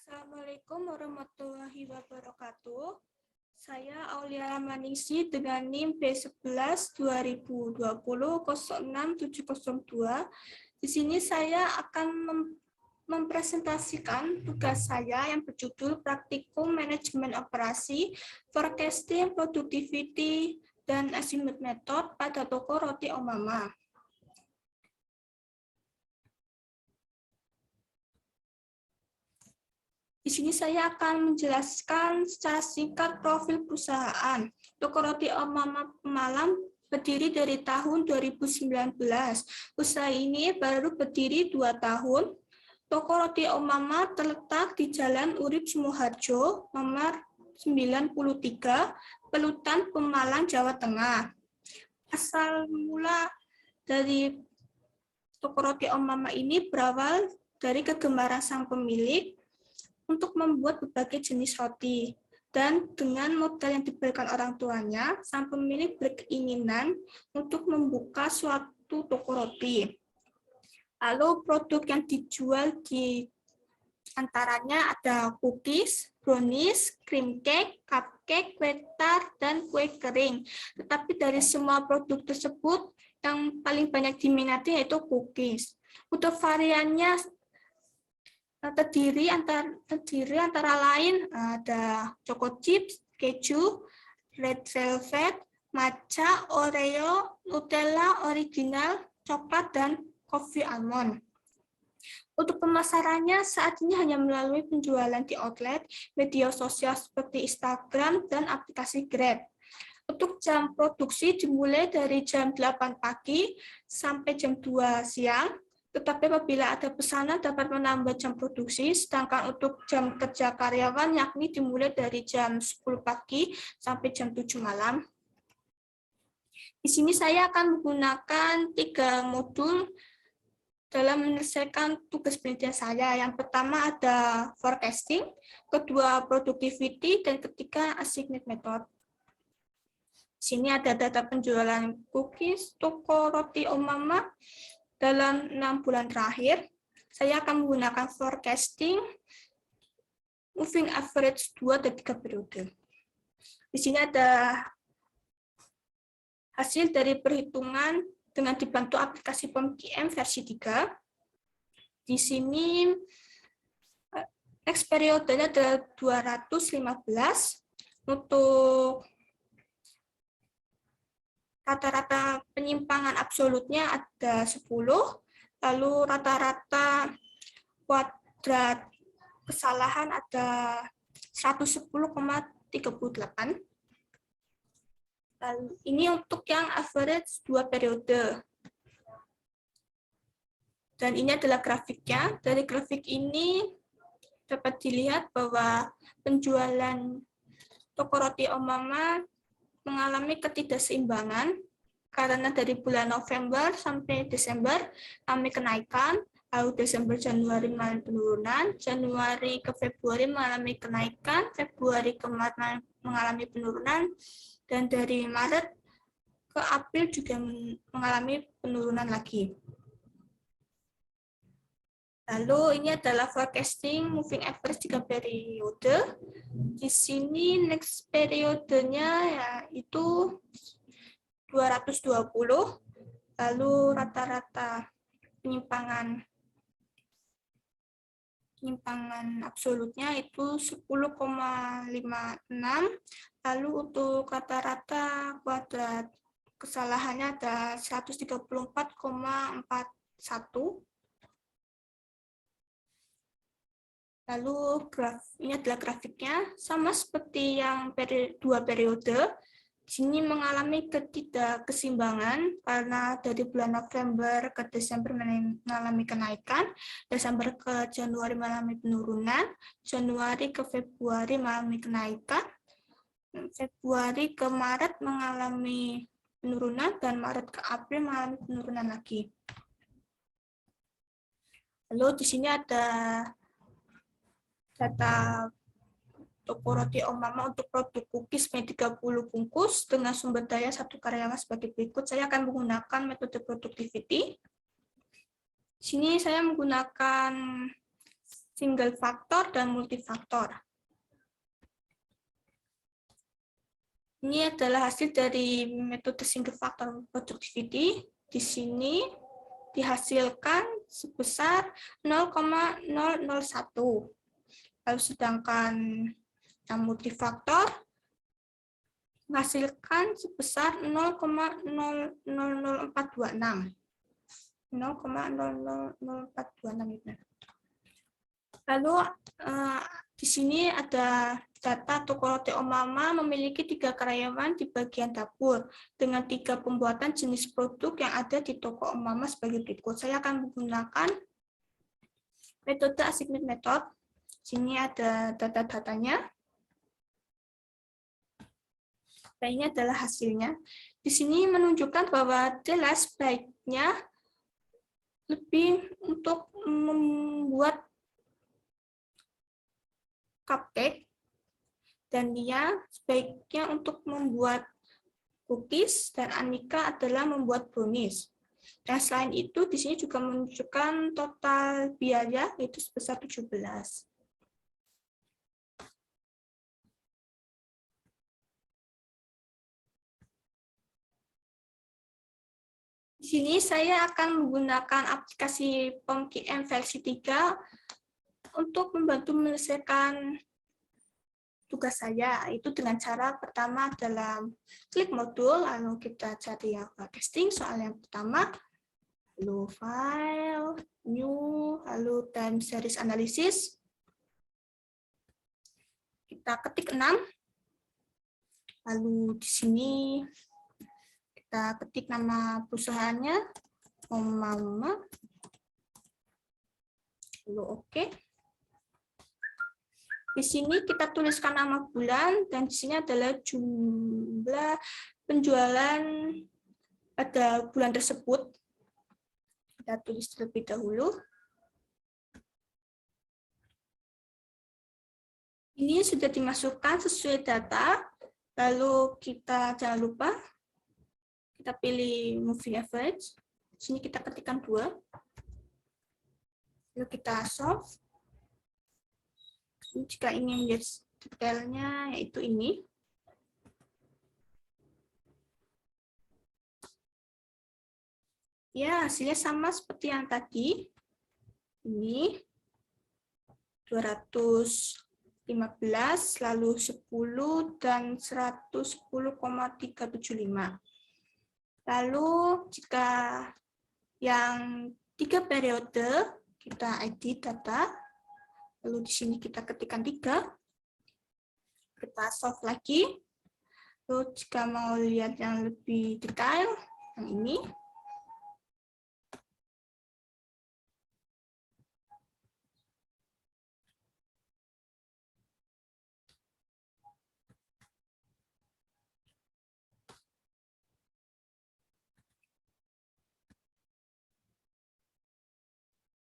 Assalamualaikum warahmatullahi wabarakatuh. Saya Aulia Maningsi dengan NIM B11 2020 06702. Di sini saya akan mempresentasikan tugas saya yang berjudul Praktikum Manajemen Operasi, Forecasting, Productivity, dan Assignment Method pada toko roti Om Mama. Di sini saya akan menjelaskan secara singkat profil perusahaan. Toko Roti Om Mama Pemalang berdiri dari tahun 2019. Usaha ini baru berdiri 2 tahun. Toko Roti Om Mama terletak di Jalan Urip Sumoharjo, nomor 93, Pelutan, Pemalang, Jawa Tengah. Asal mula dari Toko Roti Om Mama ini berawal dari kegemaran sang pemilik untuk membuat berbagai jenis roti. Dan dengan modal yang diberikan orang tuanya, sang pemilik berkeinginan untuk membuka suatu toko roti. Lalu produk yang dijual di antaranya ada cookies, brownies, cream cake, cupcake, kue tart, dan kue kering. Tetapi dari semua produk tersebut, yang paling banyak diminati yaitu cookies. Untuk variannya terdiri antara lain ada choco chips, keju, red velvet, matcha, oreo, nutella, original, coklat, dan coffee almond. Untuk pemasarannya saat ini hanya melalui penjualan di outlet, media sosial seperti Instagram, dan aplikasi Grab. Untuk jam produksi dimulai dari jam 8 pagi sampai jam 2 siang. Tetapi apabila ada pesanan dapat menambah jam produksi, sedangkan untuk jam kerja karyawan yakni dimulai dari jam 10 pagi sampai jam 7 malam. Di sini saya akan menggunakan 3 modul dalam menyelesaikan tugas penelitian saya. Yang pertama ada forecasting, kedua productivity, dan ketiga assignment method. Di sini ada data penjualan cookies toko roti Om Mama. Dalam 6 bulan terakhir, saya akan menggunakan forecasting, moving average 2 dan 3 periode. Di sini ada hasil dari perhitungan dengan dibantu aplikasi POM-QM versi 3. Di sini, next periodenya adalah 215. Untuk rata-rata penyimpangan absolutnya ada 10, lalu rata-rata kuadrat kesalahan ada 110,38. Lalu ini untuk yang average 2 periode. Dan ini adalah grafiknya. Dari grafik ini dapat dilihat bahwa penjualan toko roti Om Mama mengalami ketidakseimbangan karena dari bulan November sampai Desember kami kenaikan, lalu Desember Januari mengalami penurunan, Januari ke Februari mengalami kenaikan, Februari ke Maret mengalami penurunan, dan dari Maret ke April juga mengalami penurunan lagi. Lalu ini adalah forecasting moving average 3 periode. Di sini next periodenya yaitu 220, lalu rata-rata penyimpangan absolutnya itu 10,56, lalu untuk rata-rata kuadrat kesalahannya ada 134,41. Lalu ini adalah grafiknya, sama seperti yang 2 periode. Di sini mengalami ketidakkeseimbangan karena dari bulan November ke Desember mengalami kenaikan, Desember ke Januari mengalami penurunan, Januari ke Februari mengalami kenaikan, Februari ke Maret mengalami penurunan, dan Maret ke April mengalami penurunan lagi. Lalu di sini ada data toko roti Om Mama untuk produk cookies 30 bungkus dengan sumber daya 1 karyawan sebagai berikut. Saya akan menggunakan metode productivity. Di sini saya menggunakan single faktor dan multifaktor. Ini adalah hasil dari metode single factor productivity. Di sini dihasilkan sebesar 0,001. Lalu sedangkan yang multifaktor menghasilkan sebesar 0,00426. 0,00426. Lalu di sini ada data toko roti Om Mama memiliki 3 karyawan di bagian dapur dengan 3 pembuatan jenis produk yang ada di toko Om Mama sebagai berikut. Saya akan menggunakan metode assignment method. Sini ada data-datanya. Dan ini adalah hasilnya. Di sini menunjukkan bahwa Della sebaiknya lebih untuk membuat cupcake, dan dia sebaiknya untuk membuat cookies, dan Anika adalah membuat brownies. Dan selain itu, di sini juga menunjukkan total biaya, yaitu sebesar 17. Di sini saya akan menggunakan aplikasi POMQM versi 3 untuk membantu menyelesaikan tugas saya, itu dengan cara pertama adalah klik modul, lalu kita cari yang casting, soal yang pertama, lalu file, new, lalu time series analysis, kita ketik 6, lalu di sini kita ketik nama perusahaannya, Om Mama, lalu oke. Di sini kita tuliskan nama bulan, dan di sini adalah jumlah penjualan pada bulan tersebut. Kita tulis terlebih dahulu. Ini sudah dimasukkan sesuai data, lalu kita jangan lupa, kita pilih moving average. Di sini kita ketikkan 2. Lalu kita solve. Jika ingin lihat detailnya, yaitu ini. Ya, hasilnya sama seperti yang tadi. Ini 215, lalu 10, dan 110,375. Lalu jika yang 3 periode, kita edit data. Lalu di sini kita ketikkan 3. Kita solve lagi. Lalu jika mau lihat yang lebih detail, yang ini.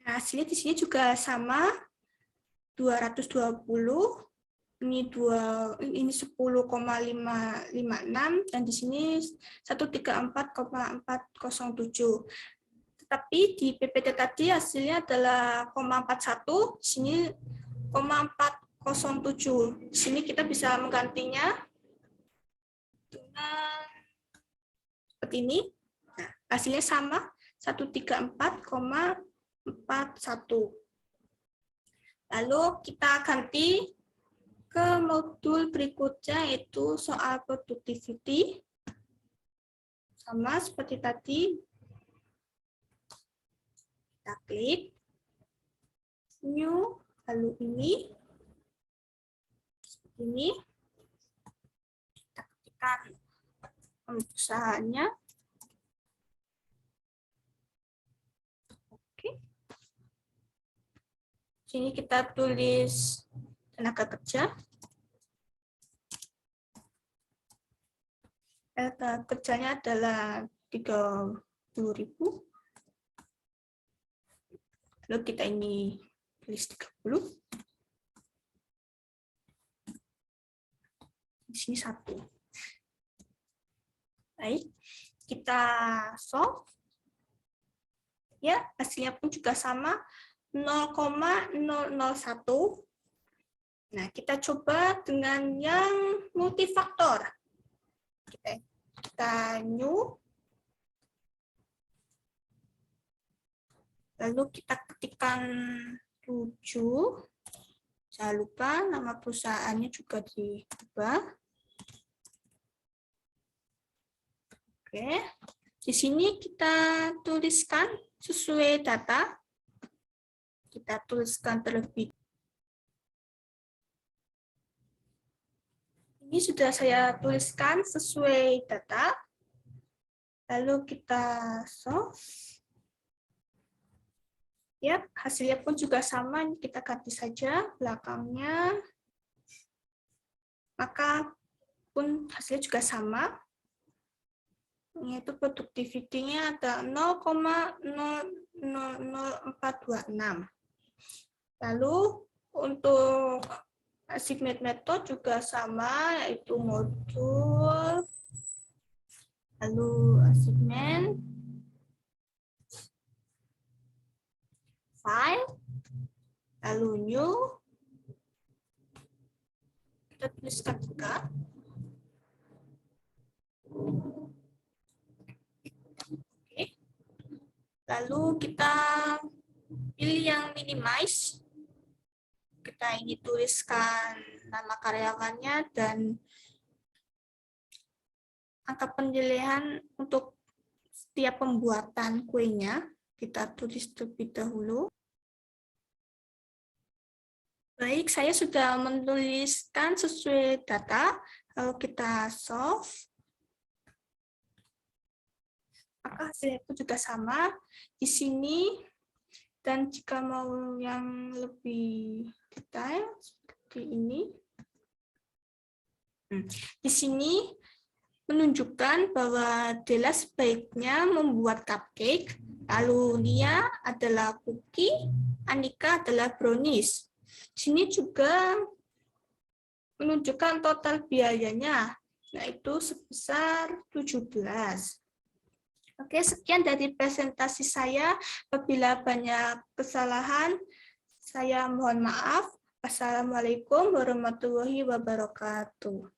Nah, hasilnya di sini juga sama. 220, ini 10,556, dan di sini 134,407. Tetapi di PPT tadi hasilnya adalah 0,41, di sini 0,407. Di sini kita bisa menggantinya dengan seperti ini. Nah, hasilnya sama, 134,41. Lalu kita ganti ke modul berikutnya, yaitu soal productivity. Sama seperti tadi. Kita klik new, lalu ini. Seperti ini. Kita ketikkan perusahaannya. Sini kita tulis tenaga kerja. Tenaga kerjanya adalah 30.000. Lalu kita ini tulis 30. Di sini 1. Baik, kita solve. Ya, hasilnya pun juga sama. 0,001. Nah, kita coba dengan yang multifaktor. Kita new. Lalu kita ketikkan 7. Jangan lupa nama perusahaannya juga diubah. Oke. Di sini kita tuliskan sesuai data. Kita tuliskan terlebih. Ini sudah saya tuliskan sesuai data. Lalu kita solve. Ya, hasilnya pun juga sama. Kita ganti saja belakangnya. Maka pun hasilnya juga sama. Yaitu productivity-nya ada 0,00426. Lalu untuk assignment method juga sama, yaitu modul, lalu assignment, file, lalu new, kita tuliskan juga. Oke. Lalu kita pilih yang minimize. Kita ingin tuliskan nama karyawannya dan angka penilaian untuk setiap pembuatan kuenya. Kita tulis terlebih dahulu. Baik, saya sudah menuliskan sesuai data. Lalu kita solve. Maka hasilnya itu juga sama di sini. Dan jika mau yang lebih detail seperti ini, di sini menunjukkan bahwa Della sebaiknya membuat cupcake, lalu Nia adalah cookie, Anika adalah brownies. Sini juga menunjukkan total biayanya, yaitu sebesar 17. Oke, sekian dari presentasi saya. Apabila banyak kesalahan, saya mohon maaf. Wassalamualaikum warahmatullahi wabarakatuh.